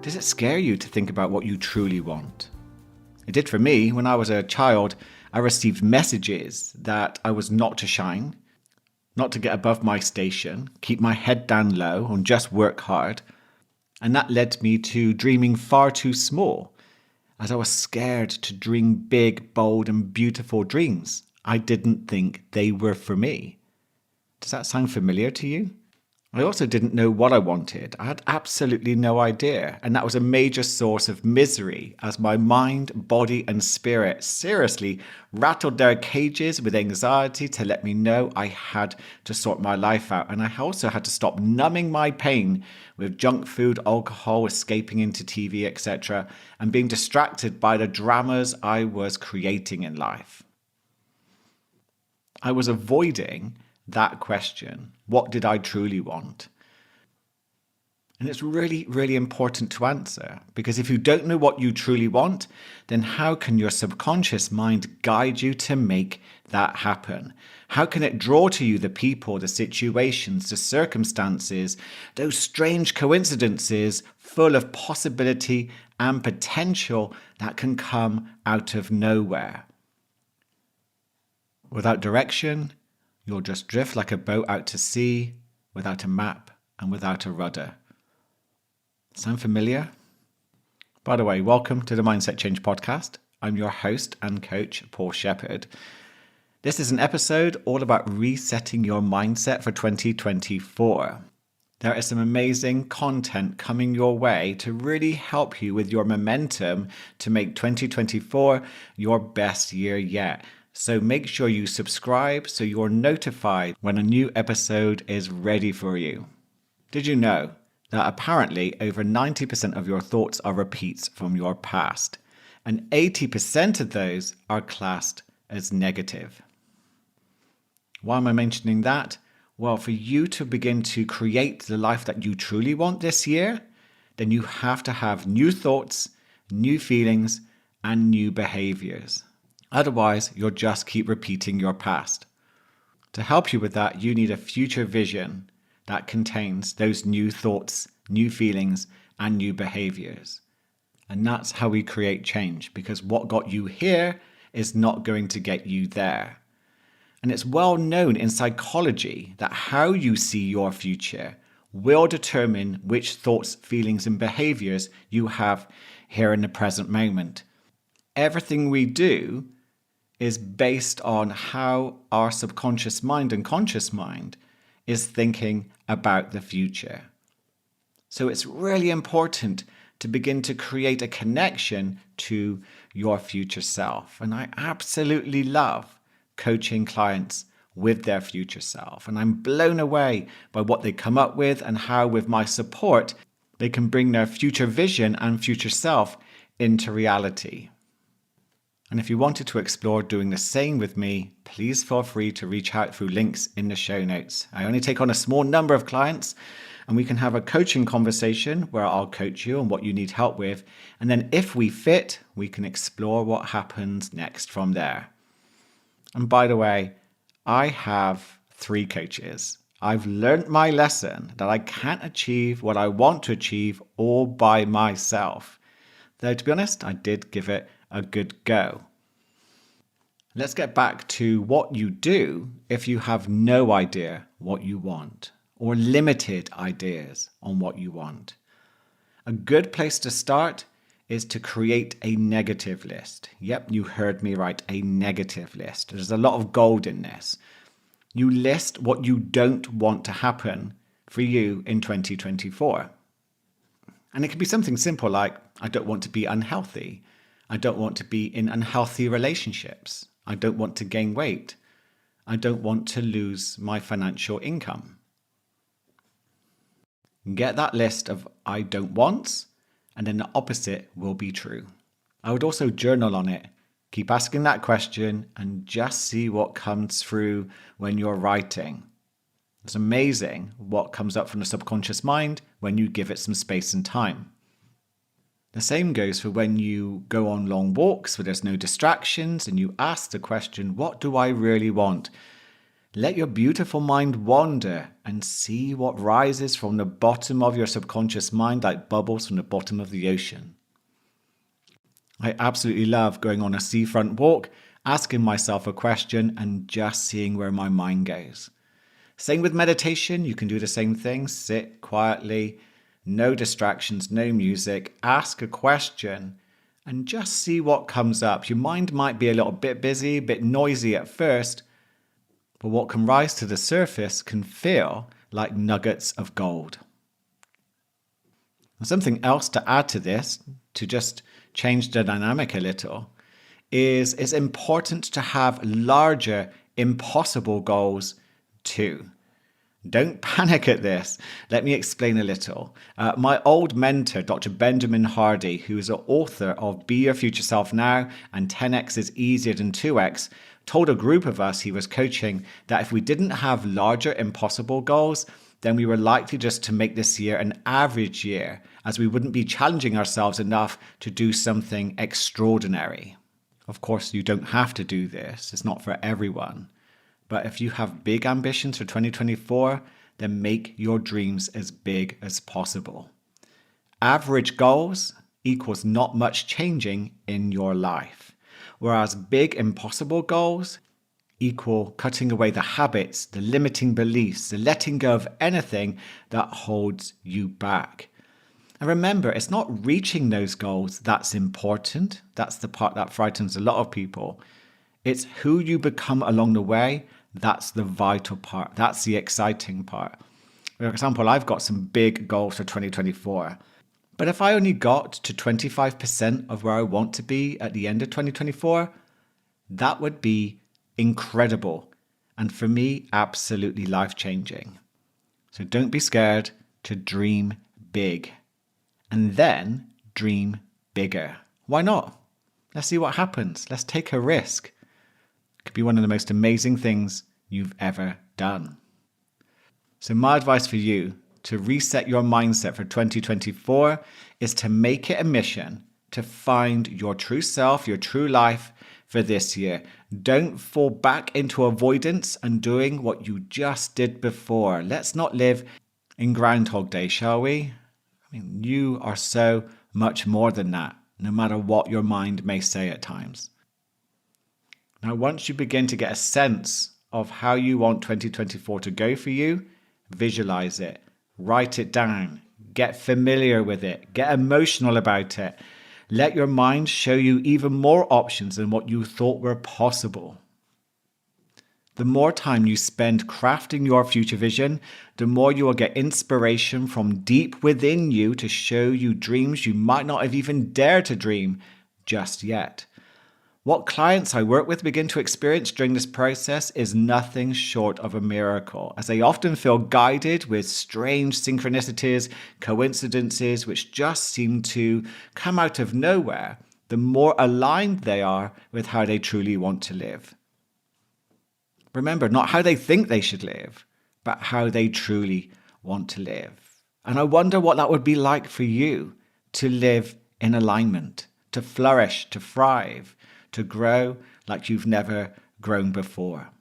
Does it scare you to think about what you truly want? It did for me. When I was a child, I received messages that I was not to shine, not to get above my station, keep my head down low and just work hard. And that led me to dreaming far too small, as I was scared to dream big, bold and beautiful dreams. I didn't think they were for me. Does that sound familiar to you? I also didn't know what I wanted. I had absolutely no idea. And that was a major source of misery as my mind, body, and spirit seriously rattled their cages with anxiety to let me know I had to sort my life out. And I also had to stop numbing my pain with junk food, alcohol, escaping into TV, etc., and being distracted by the dramas I was creating in life. I was avoiding that question. What did I truly want? And it's really, really important to answer, because if you don't know what you truly want, then how can your subconscious mind guide you to make that happen? How can it draw to you the people, the situations, the circumstances, those strange coincidences full of possibility and potential that can come out of nowhere? Without direction, you'll just drift like a boat out to sea, without a map and without a rudder. Sound familiar? By the way, welcome to the Mindset Change Podcast. I'm your host and coach, Paul Sheppard. This is an episode all about resetting your mindset for 2024. There is some amazing content coming your way to really help you with your momentum to make 2024 your best year yet. So make sure you subscribe so you're notified when a new episode is ready for you. Did you know that apparently over 90% of your thoughts are repeats from your past, and 80% of those are classed as negative? Why am I mentioning that? Well, for you to begin to create the life that you truly want this year, then you have to have new thoughts, new feelings, and new behaviors. Otherwise, you'll just keep repeating your past. To help you with that, you need a future vision that contains those new thoughts, new feelings, and new behaviors. And that's how we create change, because what got you here is not going to get you there. And it's well known in psychology that how you see your future will determine which thoughts, feelings, and behaviors you have here in the present moment. Everything we do is based on how our subconscious mind and conscious mind is thinking about the future. So it's really important to begin to create a connection to your future self. And I absolutely love coaching clients with their future self. And I'm blown away by what they come up with and how, with my support, they can bring their future vision and future self into reality. And if you wanted to explore doing the same with me, please feel free to reach out through links in the show notes. I only take on a small number of clients, and we can have a coaching conversation where I'll coach you on what you need help with. And then if we fit, we can explore what happens next from there. And by the way, I have 3 coaches. I've learned my lesson that I can't achieve what I want to achieve all by myself. Though, to be honest, I did give it a good go. Let's get back to what you do if you have no idea what you want, or limited ideas on what you want. A good place to start is to create a negative list. Yep, you heard me right, a negative list. There's a lot of gold in this. You list what you don't want to happen for you in 2024. And it can be something simple like, I don't want to be unhealthy. I don't want to be in unhealthy relationships. I don't want to gain weight. I don't want to lose my financial income. Get that list of I don't wants, and then the opposite will be true. I would also journal on it. Keep asking that question and just see what comes through when you're writing. It's amazing what comes up from the subconscious mind when you give it some space and time. The same goes for when you go on long walks where there's no distractions and you ask the question, what do I really want? Let your beautiful mind wander and see what rises from the bottom of your subconscious mind like bubbles from the bottom of the ocean. I absolutely love going on a seafront walk, asking myself a question and just seeing where my mind goes. Same with meditation, you can do the same thing. Sit quietly, no distractions, no music, ask a question and just see what comes up. Your mind might be a little bit busy, a bit noisy at first, but what can rise to the surface can feel like nuggets of gold. And something else to add to this, to just change the dynamic a little, is it's important to have larger, impossible goals too. Don't panic at this. Let me explain a little. My old mentor, Dr. Benjamin Hardy, who is an author of Be Your Future Self Now and 10x is Easier Than 2x, told a group of us he was coaching that if we didn't have larger, impossible goals, then we were likely just to make this year an average year, as we wouldn't be challenging ourselves enough to do something extraordinary. Of course, you don't have to do this. It's not for everyone. But if you have big ambitions for 2024, then make your dreams as big as possible. Average goals equals not much changing in your life, whereas big impossible goals equal cutting away the habits, the limiting beliefs, the letting go of anything that holds you back. And remember, it's not reaching those goals that's important. That's the part that frightens a lot of people. It's who you become along the way. That's the vital part. That's the exciting part. For example, I've got some big goals for 2024. But if I only got to 25% of where I want to be at the end of 2024, that would be incredible. And for me, absolutely life-changing. So don't be scared to dream big. And then dream bigger. Why not? Let's see what happens. Let's take a risk. Could be one of the most amazing things you've ever done. So my advice for you to reset your mindset for 2024 is to make it a mission to find your true self, your true life for this year. Don't fall back into avoidance and doing what you just did before. Let's not live in Groundhog Day, shall we? I mean, you are so much more than that, no matter what your mind may say at times. Now, once you begin to get a sense of how you want 2024 to go for you, visualize it, write it down, get familiar with it, get emotional about it. Let your mind show you even more options than what you thought were possible. The more time you spend crafting your future vision, the more you will get inspiration from deep within you to show you dreams you might not have even dared to dream just yet. What clients I work with begin to experience during this process is nothing short of a miracle, as they often feel guided with strange synchronicities, coincidences, which just seem to come out of nowhere, the more aligned they are with how they truly want to live. Remember, not how they think they should live, but how they truly want to live. And I wonder what that would be like for you to live in alignment, to flourish, to thrive, to grow like you've never grown before.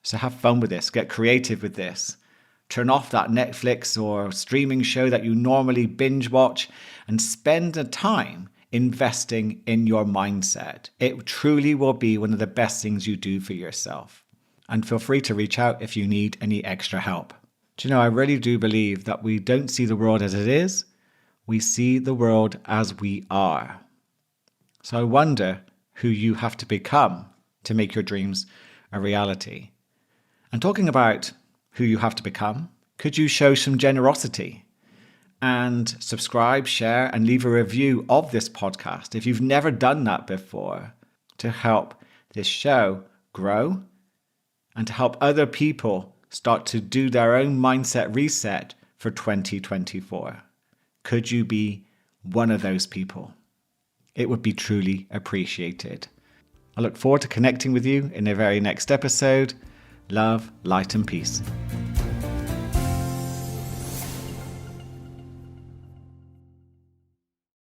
So have fun with this. Get creative with this. Turn off that Netflix or streaming show that you normally binge watch and spend the time investing in your mindset. It truly will be one of the best things you do for yourself. And feel free to reach out if you need any extra help. Do you know, I really do believe that we don't see the world as it is. We see the world as we are. So I wonder who you have to become to make your dreams a reality. And talking about who you have to become, could you show some generosity and subscribe, share, and leave a review of this podcast if you've never done that before, to help this show grow and to help other people start to do their own mindset reset for 2024? Could you be one of those people? It would be truly appreciated. I look forward to connecting with you in the very next episode. Love, light, and peace.